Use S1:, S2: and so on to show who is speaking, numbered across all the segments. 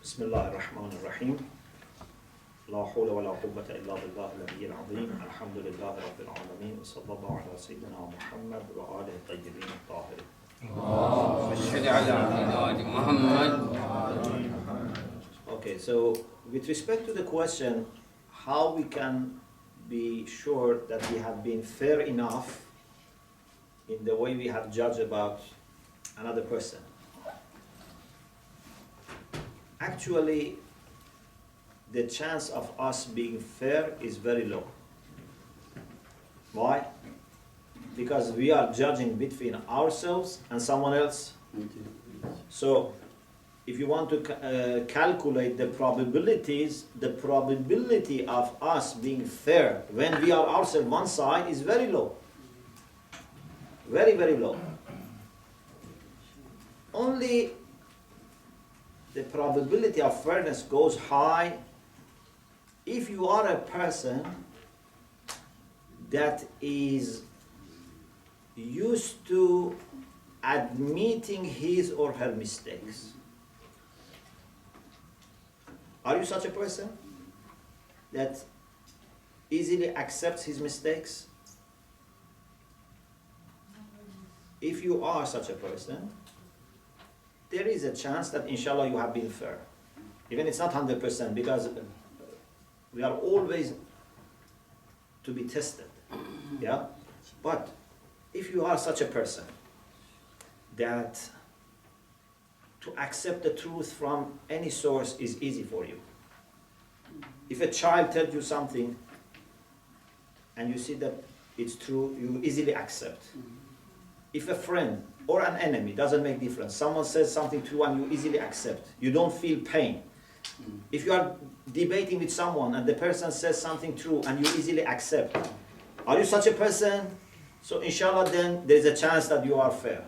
S1: بسم الله الرحمن الرحيم لا حول ولا قوة إلا بالله العلي العظيم الحمد لله رب العالمين وصلى الله على سيدنا محمد وآله الطيبين الطاهرين. Okay, so with respect to the question how we can be sure that we have been fair enough in the way we have judged about another person. Actually, the chance of us being fair is very low. Why? Because we are judging between ourselves and someone else. So, if you want to calculate the probabilities, the probability of us being fair when we are ourselves one side is very low. Very, very low. Only the probability of fairness goes high if you are a person that is used to admitting his or her mistakes. Are you such a person that easily accepts his mistakes? If you are such a person, there is a chance that inshallah you have been fair. Even it's not 100% because we are always to be tested. Yeah? But if you are such a person that to accept the truth from any source is easy for you. If a child tells you something and you see that it's true, you easily accept. If a friend or an enemy, doesn't make difference, someone says something true and you easily accept, you don't feel pain. If you are debating with someone and the person says something true and you easily accept, are you such a person? So inshallah then there is a chance that you are fair.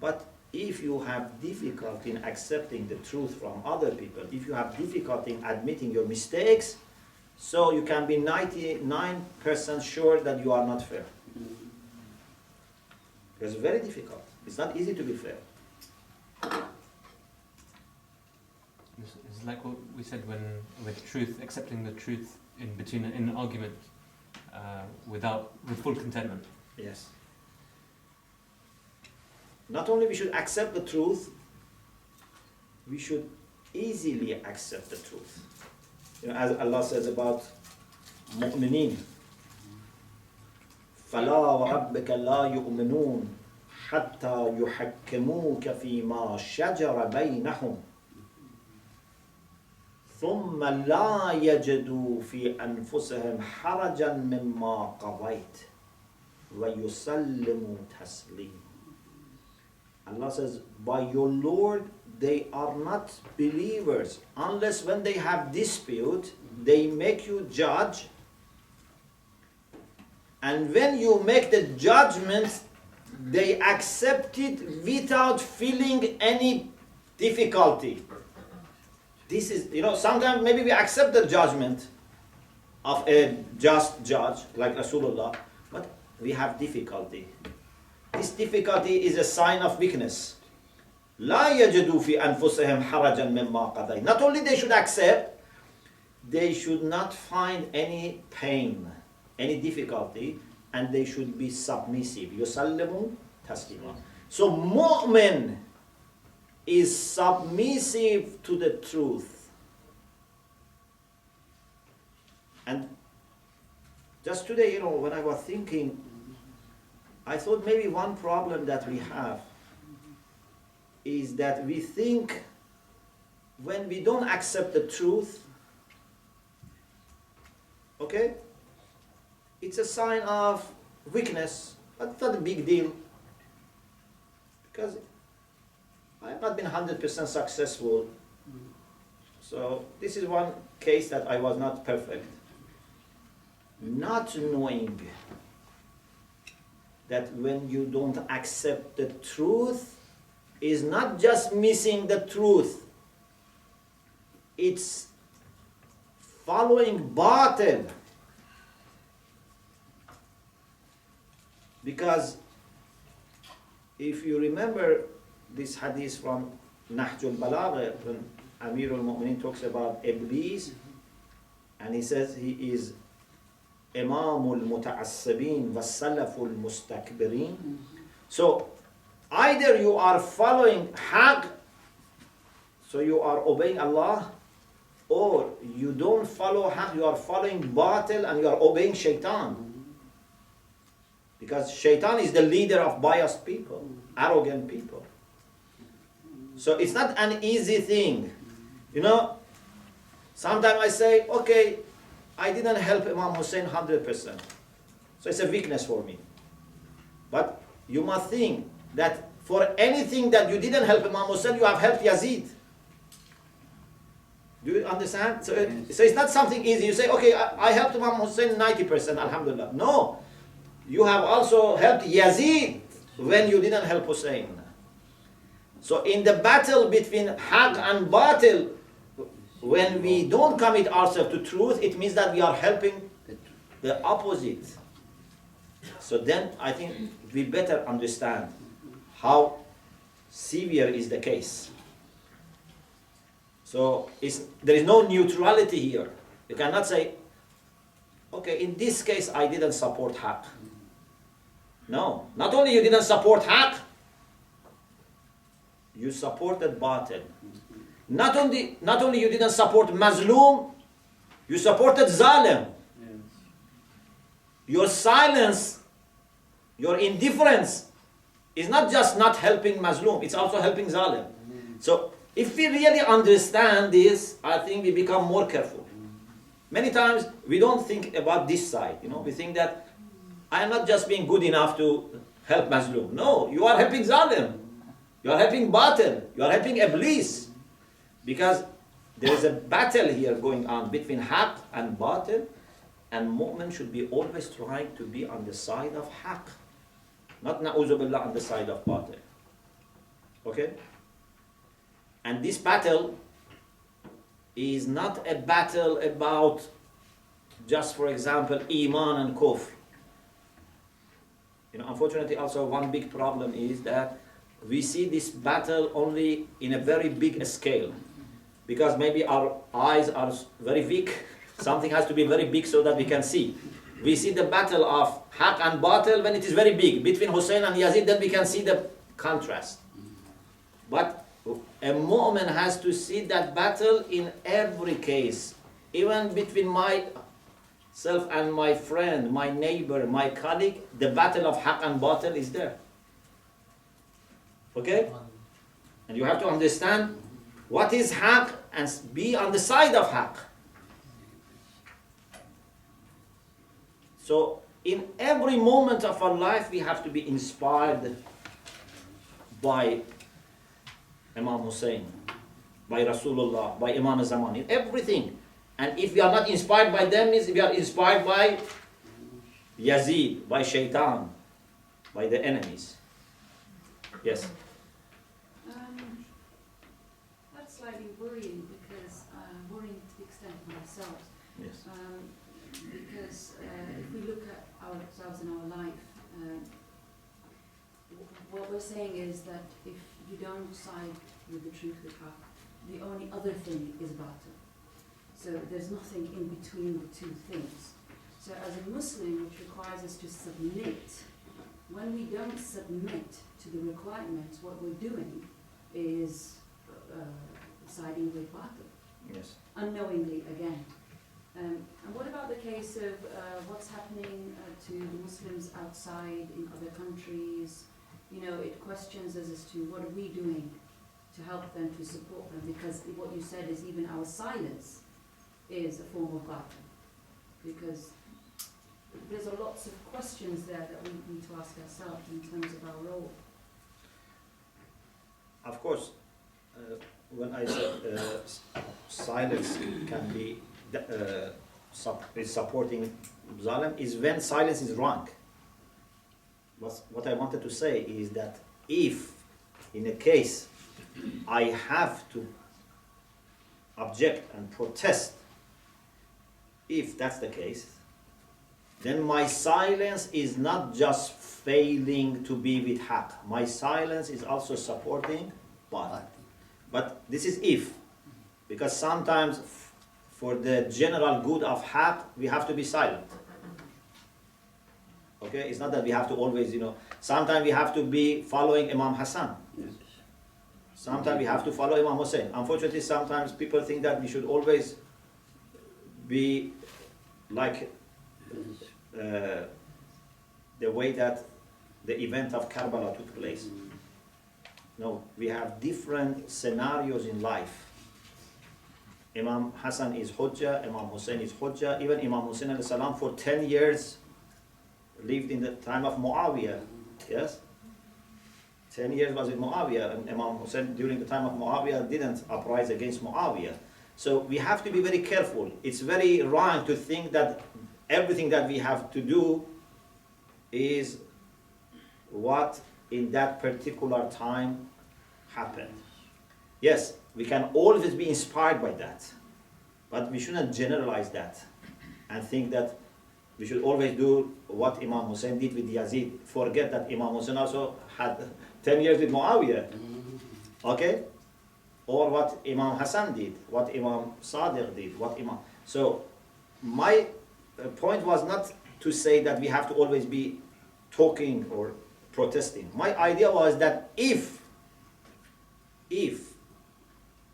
S1: But if you have difficulty in accepting the truth from other people, if you have difficulty in admitting your mistakes, so you can be 99% sure that you are not fair. It's very difficult. It's not easy to be fair.
S2: It's like what we said when with truth, accepting the truth in an argument with full contentment.
S1: Yes. Not only we should accept the truth, we should easily accept the truth. You know, as Allah says about mu'mineen, فَلَا وَرَبِّكَ لَا يُؤْمِنُونَ حَتَّى يُحَكِّمُوكَ فِي مَا شَجَرَ بَيْنَهُمْ ثُمَّ لَا يَجِدُوا فِي أَنفُسِهِمْ حَرَجًا مِمَّا قَضَيْتَ وَيُسَلِّمُوا تَسْلِيمًا. Allah says, by your Lord, they are not believers unless when they have dispute, they make you judge. And when you make the judgment, they accept it without feeling any difficulty. This is, sometimes maybe we accept the judgment of a just judge, like Rasulullah, but we have difficulty. This difficulty is a sign of weakness. لا يجدوا في أنفسهم حرجا مما قضيت. Not only they should accept, they should not find any pain, any difficulty, and they should be submissive. يُسَلِّمُوا تَسْلِيمًا. So mu'min is submissive to the truth. And just today, when I was thinking, I thought maybe one problem that we have is that we think when we don't accept the truth, okay, it's a sign of weakness, but it's not a big deal. Because I have not been 100% successful. So this is one case that I was not perfect. Not knowing that when you don't accept the truth, is not just missing the truth. It's following batil. Because if you remember this hadith from Nahjul Balagha, when Amir al-Mu'minin talks about Iblis, and he says he is Imamul Muta'assibin wa Salaful Mustakbirin. So either you are following Haqq, so you are obeying Allah, or you don't follow Haqq, you are following Batil and you are obeying Shaitan. Because Shaitan is the leader of biased people, arrogant people. So it's not an easy thing. You know, sometimes I say, okay, I didn't help Imam Hussein 100%. So it's a weakness for me. But you must think that for anything that you didn't help Imam Hussein, you have helped Yazid. Do you understand? So it's not something easy. You say, okay, I helped Imam Hussein 90%, alhamdulillah. No. You have also helped Yazid when you didn't help Hussein. So in the battle between Haqq and Batil, when we don't commit ourselves to truth, it means that we are helping the opposite. So then I think we better understand how severe is the case. So there is no neutrality here. You cannot say, okay, in this case I didn't support Haqq. No, not only you didn't support Haqq, you supported Batil. Not only you didn't support Mazloom, you supported Zalim. Your silence, your indifference is not just not helping Mazloom, it's also helping Zalim. So if we really understand this, I think we become more careful. Many times we don't think about this side, we think that I am not just being good enough to help Mazloom. No, you are helping Zalim. You are helping Batil. You are helping Iblis. Because there is a battle here going on between Haqq and Batil, and Mu'min should be always trying to be on the side of Haqq. Not na'uzu billah on the side of Batil. Okay? And this battle is not a battle about just, for example, Iman and Kufr. Unfortunately, also one big problem is that we see this battle only in a very big scale. Because maybe our eyes are very weak. Something has to be very big so that we can see. We see the battle of Haqq and Batil when it is very big. Between Hussein and Yazid, then we can see the contrast. But a mu'min has to see that battle in every case. Even between myself and my friend, my neighbor, my colleague, the battle of Haqq and Batil is there. Okay? And you have to understand what is Haqq and be on the side of Haqq. So in every moment of our life we have to be inspired by Imam Hussein, by Rasulullah, by Imam Zaman, in everything. And if we are not inspired by them, means we are inspired by Yazid, by Shaitan, by the enemies. Yes?
S3: That's slightly worrying because worrying to the extent of myself.
S1: Yes.
S3: Because if we look at ourselves in our life, what we're saying is that if you don't side with the truth with Haqq, the only other thing is Batil. So there's nothing in between the two things. So as a Muslim, which requires us to submit, when we don't submit to the requirements, what we're doing is siding with Batil.
S1: Yes.
S3: Unknowingly again. And what about the case of what's happening to the Muslims outside in other countries? It questions us as to what are we doing to help them, to support them, because what you said is even our silence is a form of battle. Because there's lots of questions there that we need to ask ourselves in terms of our role.
S1: Of course, when I said silence can be is supporting Zalim, is when silence is wrong. But what I wanted to say is that if, in a case, I have to object and protest, if that's the case, then my silence is not just failing to be with Haqq. My silence is also supporting Batil. But this is if. Because sometimes for the general good of haq, we have to be silent. Okay, it's not that we have to always, sometimes we have to be following Imam Hassan. Sometimes we have to follow Imam Hussein. Unfortunately, sometimes people think that we should always be like the way that the event of Karbala took place. No, we have different scenarios in life. Imam Hassan is Hujjah, Imam Hussein is Hujjah. Even Imam Hussein alayhi salam for 10 years lived in the time of Muawiyah. Yes? 10 years was in Muawiyah, and Imam Hussein during the time of Muawiyah didn't uprise against Muawiyah. So we have to be very careful. It's very wrong to think that everything that we have to do is what in that particular time happened. Yes, we can always be inspired by that, but we shouldn't generalize that and think that we should always do what Imam Hussein did with Yazid. Forget that Imam Hussein also had 10 years with Muawiyah. Okay? Or what Imam Hassan did, what Imam Sadiq did, So my point was not to say that we have to always be talking or protesting. My idea was that if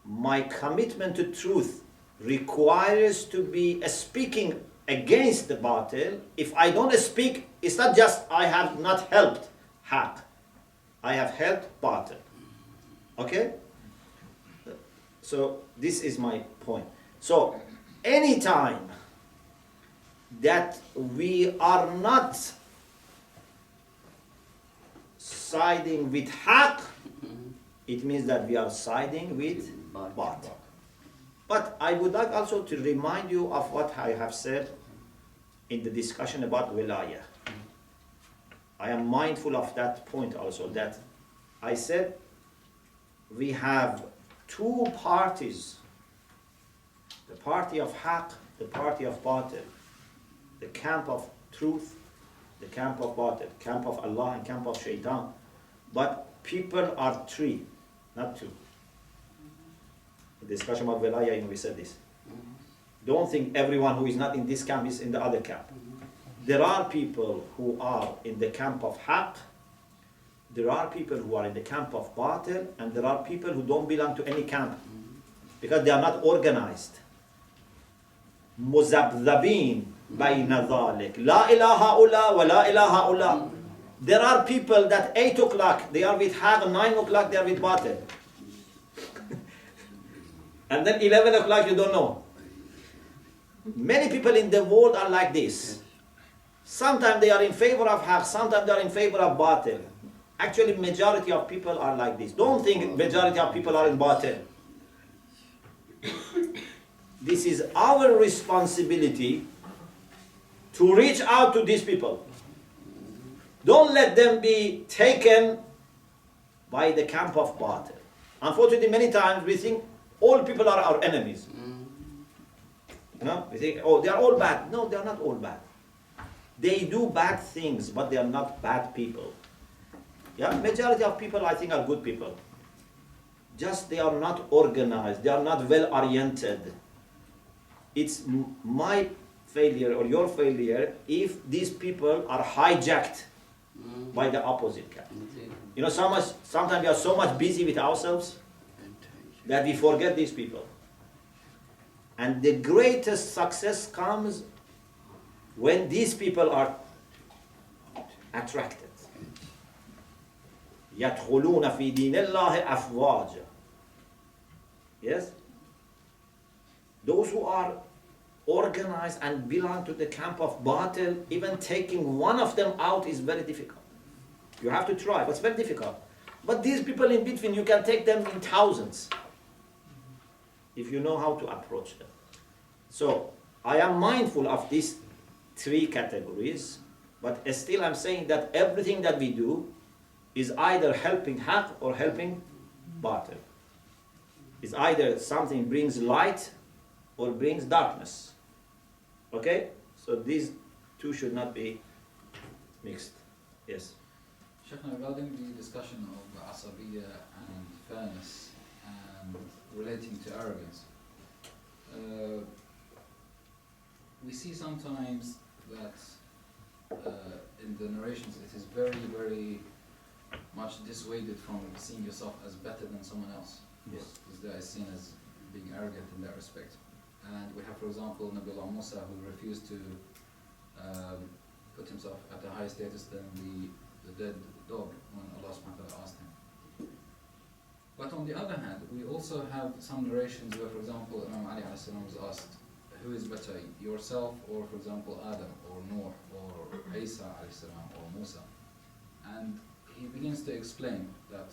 S1: my commitment to truth requires to be speaking against the batil, if I don't speak, it's not just I have not helped haq, I have helped batil. Okay? So this is my point. So anytime that we are not siding with haq, it means that we are siding with batil. But I would like also to remind you of what I have said in the discussion about wilayah. I am mindful of that point also, that I said we have two parties, the party of haq, the party of batil, the camp of truth, the camp of batil, camp of Allah and camp of shaitan. But people are three, not two. In the discussion about wilayah, we said this. Don't think everyone who is not in this camp is in the other camp. There are people who are in the camp of haq, there are people who are in the camp of batil, and there are people who don't belong to any camp because they are not organized. مُذَبْذَبِينَ بَيْنَ ذَلِكَ لَا إِلَهَ هَؤُلَاء وَلَا إِلَهَ هَؤُلَاء. There are people that 8 o'clock they are with haq, 9 o'clock they are with batil. And then 11 o'clock you don't know. Many people in the world are like this. Sometimes they are in favor of haq, sometimes they are in favor of batil. Actually, majority of people are like this. Don't think majority of people are in batil. This is our responsibility to reach out to these people. Don't let them be taken by the camp of batil. Unfortunately, many times we think all people are our enemies. We think, oh, they are all bad. No, they are not all bad. They do bad things, but they are not bad people. Yeah, majority of people I think are good people. Just they are not organized, they are not well oriented. It's my failure or your failure if these people are hijacked by the opposite camp. Sometimes we are so much busy with ourselves that we forget these people. And the greatest success comes when these people are attracted. يَدْخُلُونَ فِي دِينِ اللَّهِ أَفْوَاجًا. Yes? Those who are organized and belong to the camp of batil, even taking one of them out is very difficult. You have to try, but it's very difficult. But these people in between, you can take them in thousands if you know how to approach them. So, I am mindful of these three categories, but still I'm saying that everything that we do is either helping haq or helping batil. It's either something brings light or brings darkness. Okay? So these two should not be mixed. Yes?
S4: Sheikh, regarding the discussion of asabiyya and fairness and relating to arrogance, we see sometimes that in the narrations it is very, very much dissuaded from seeing yourself as better than someone else.
S1: Yes.
S4: Because that is seen as being arrogant in that respect. And we have, for example, Nabiullah Musa, who refused to put himself at a higher status than the dead dog when Allah subhanahu wa ta'ala asked him. But on the other hand, we also have some narrations where, for example, Imam Ali alayhi salam was asked, who is better, yourself or, for example, Adam or Noor or Isa alayhi salam or Musa? And he begins to explain that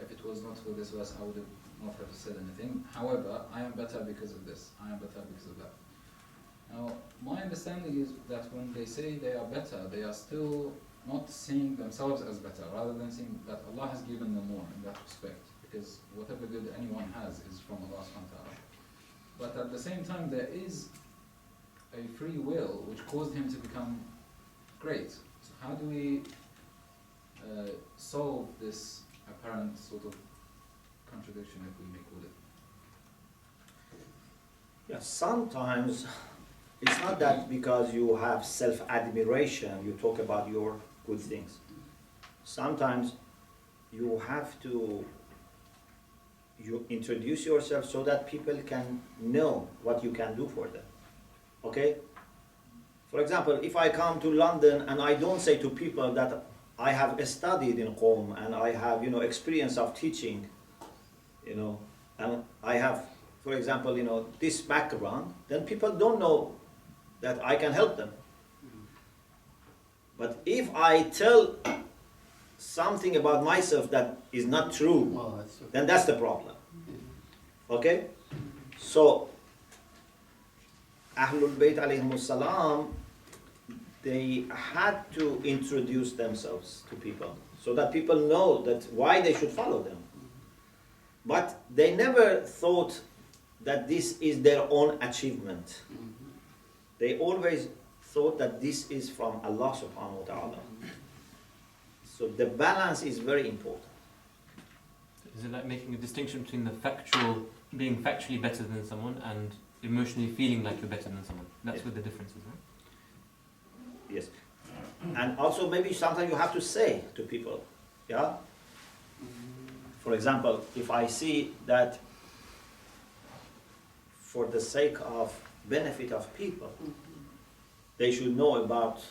S4: if it was not for this verse, I would have not have said anything. However, I am better because of this. I am better because of that. Now, my understanding is that when they say they are better, they are still not seeing themselves as better, rather than seeing that Allah has given them more in that respect. Because whatever good anyone has is from Allah subhanahu wa ta'ala. But at the same time, there is a free will which caused him to become great. So how do we solve this apparent sort of contradiction, if we may call it?
S1: Yeah, sometimes it's not that because you have self-admiration, you talk about your good things. Sometimes you have to introduce yourself so that people can know what you can do for them. Okay? For example, if I come to London and I don't say to people that I have studied in Qom and I have, experience of teaching, and I have, for example, this background, then people don't know that I can help them. But if I tell something about myself that is not true, then that's the problem. Okay? So, Ahlul Bayt alayhimus salam, they had to introduce themselves to people so that people know that why they should follow them. But they never thought that this is their own achievement. They always thought that this is from Allah subhanahu wa ta'ala. So the balance is very important.
S2: Is it like making a distinction between being factually better than someone and emotionally feeling like you're better than someone? That's where the difference is, right?
S1: Yes. And also maybe sometimes you have to say to people, yeah? For example, if I see that for the sake of benefit of people, they should know about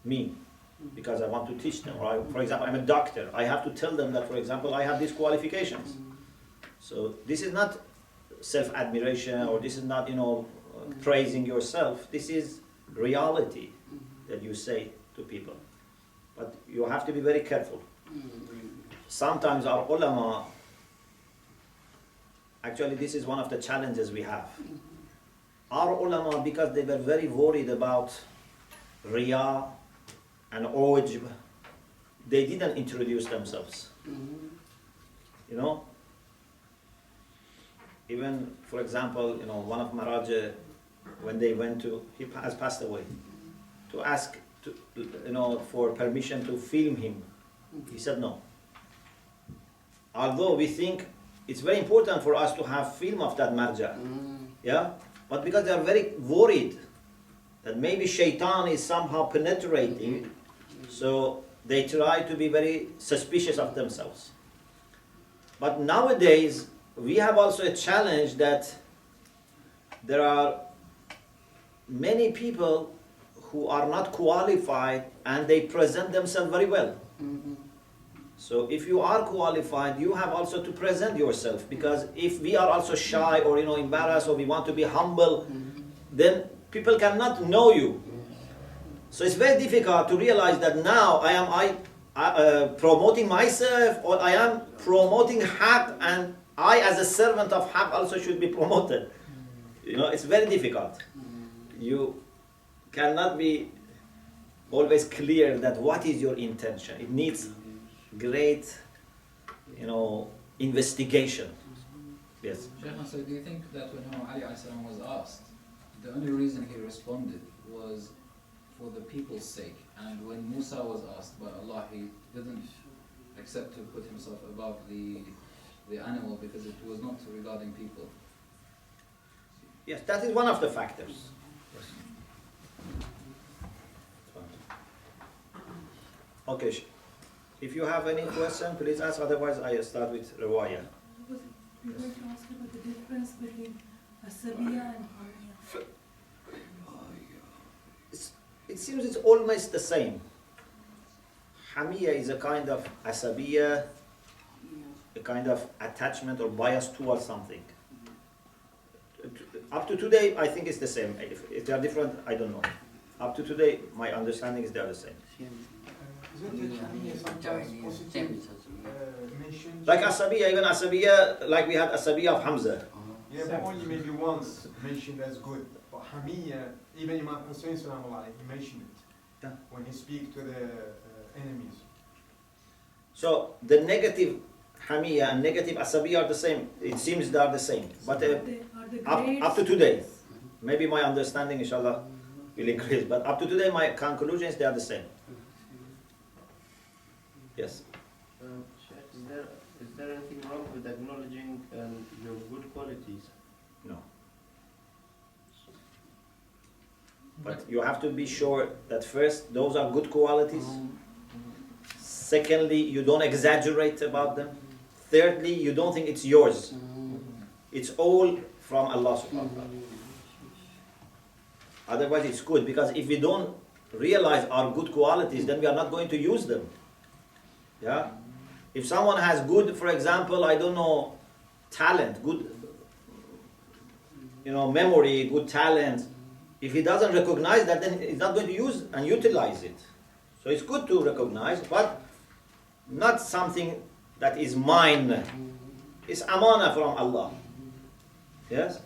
S1: me because I want to teach them. Or for example, I'm a doctor. I have to tell them that, for example, I have these qualifications. So this is not self-admiration or this is not, praising yourself. This is reality that you say to people. But you have to be very careful. Sometimes our ulama, actually this is one of the challenges we have. Our ulama, because they were very worried about riya and ujb, they didn't introduce themselves. Even, for example, one of Maraja, when they went to, he has passed away, to ask for permission to film him, he said no. Although we think it's very important for us to have film of that marja, yeah, but because they are very worried that maybe shaitan is somehow penetrating, so they try to be very suspicious of themselves. But nowadays we have also a challenge that there are many people who are not qualified and they present themselves very well. So if you are qualified, you have also to present yourself, because if we are also shy or embarrassed or we want to be humble, then people cannot know you. So it's very difficult to realize that now I am promoting myself or I am promoting Haqq, and I as a servant of Haqq also should be promoted. It's very difficult. You cannot be always clear that what is your intention. It needs great, investigation. Yes.
S4: Sheikh, so do you think that when Imam Ali alayhi salam was asked, the only reason he responded was for the people's sake, and when Musa was asked by Allah, he didn't accept to put himself above the animal because it was not regarding people?
S1: Yes, that is one of the factors. Okay, if you have any question, please ask. Otherwise, I start with Riwaya.
S5: We were to ask about the difference between Asabiya and Hamiya.
S1: It seems it's almost the same. Hamiya is a kind of asabiya, a kind of attachment or bias towards something. Up to today, I think it's the same. If they are different, I don't know. Up to today, my understanding is they are the same.
S6: Isn't it Hamiya sometimes positive mentioned?
S1: Like asabiya, even asabiya, like we had asabiya of Hamza.
S6: Yeah, but only maybe once mentioned as good. But Hamiya, even Imam Hussein Salam Allah, he mentioned it
S1: Yeah.
S6: when he speak to the enemies.
S1: So the negative hamiya and negative asabiya are the same. It seems they are the same. But
S5: Are the
S1: up to today, maybe my understanding, inshallah, will increase. But up to today, my conclusion is they are the same. Yes.
S7: Sheikh, is there anything wrong with acknowledging your good qualities?
S1: No. But you have to be sure that first, those are good qualities. Secondly, you don't exaggerate about them. Thirdly, you don't think it's yours. It's all from Allah subhanahu wa ta'ala. Otherwise, it's good, because if we don't realize our good qualities, then we are not going to use them. Yeah? If someone has good, for example, I don't know, talent, good, memory, good talent, if he doesn't recognize that, then he's not going to use and utilize it. So it's good to recognize, but not something that is mine. It's amana from Allah. Yes?